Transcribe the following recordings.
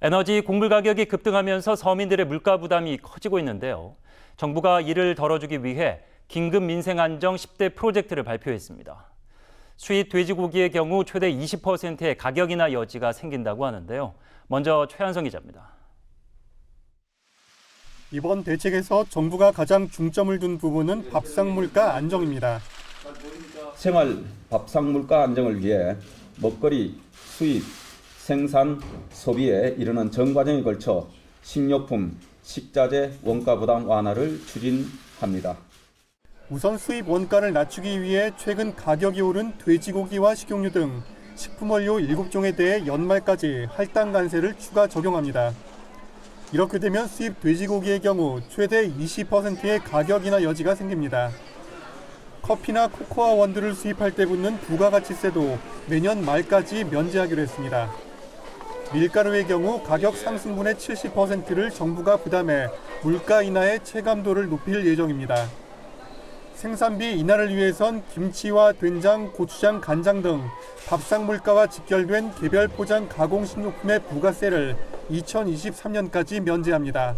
에너지 곡물 가격이 급등하면서 서민들의 물가 부담이 커지고 있는데요. 정부가 이를 덜어주기 위해 긴급 민생 안정 10대 프로젝트를 발표했습니다. 수입 돼지고기의 경우 최대 20%의 가격 인하 여지가 생긴다고 하는데요. 먼저 최한성 기자입니다. 이번 대책에서 정부가 가장 중점을 둔 부분은 밥상 물가 안정입니다. 생활 밥상 물가 안정을 위해 먹거리 수입, 생산, 소비에 이르는 전 과정에 걸쳐 식료품, 식자재 원가 부담 완화를 추진합니다. 우선 수입 원가를 낮추기 위해 최근 가격이 오른 돼지고기와 식용유 등 식품 원료 7종에 대해 연말까지 할당 관세를 추가 적용합니다. 이렇게 되면 수입 돼지고기의 경우 최대 20%의 가격 인하 여지가 생깁니다. 커피나 코코아 원두를 수입할 때 붙는 부가가치세도 내년 말까지 면제하기로 했습니다. 밀가루의 경우 가격 상승분의 70%를 정부가 부담해 물가 인하의 체감도를 높일 예정입니다. 생산비 인하를 위해선 김치와 된장, 고추장, 간장 등 밥상 물가와 직결된 개별 포장 가공식료품의 부가세를 2023년까지 면제합니다.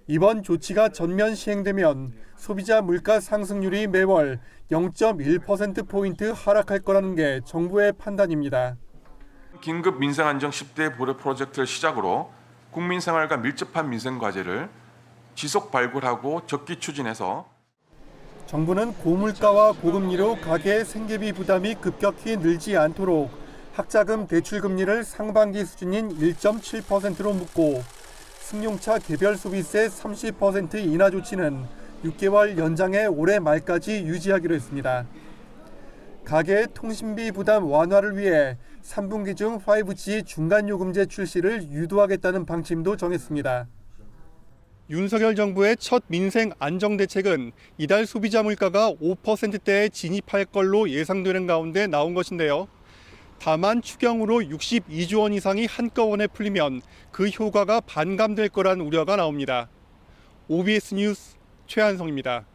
이번 조치가 전면 시행되면 소비자 물가 상승률이 매월 0.1%포인트 하락할 거라는 게 정부의 판단입니다. 긴급 민생 안정 10대 보려 프로젝트를 시작으로 국민 생활과 밀접한 민생 과제를 지속 발굴하고 적기 추진해서 정부는 고물가와 고금리로 가계의 생계비 부담이 급격히 늘지 않도록 학자금 대출 금리를 상반기 수준인 1.7%로 묶고 승용차 개별 소비세 30% 인하 조치는 6개월 연장해 올해 말까지 유지하기로 했습니다. 가계의 통신비 부담 완화를 위해 3분기 중 5G 중간요금제 출시를 유도하겠다는 방침도 정했습니다. 윤석열 정부의 첫 민생 안정 대책은 이달 소비자 물가가 5%대에 진입할 걸로 예상되는 가운데 나온 것인데요. 다만 추경으로 62조 원 이상이 한꺼번에 풀리면 그 효과가 반감될 거란 우려가 나옵니다. OBS 뉴스 최한성입니다.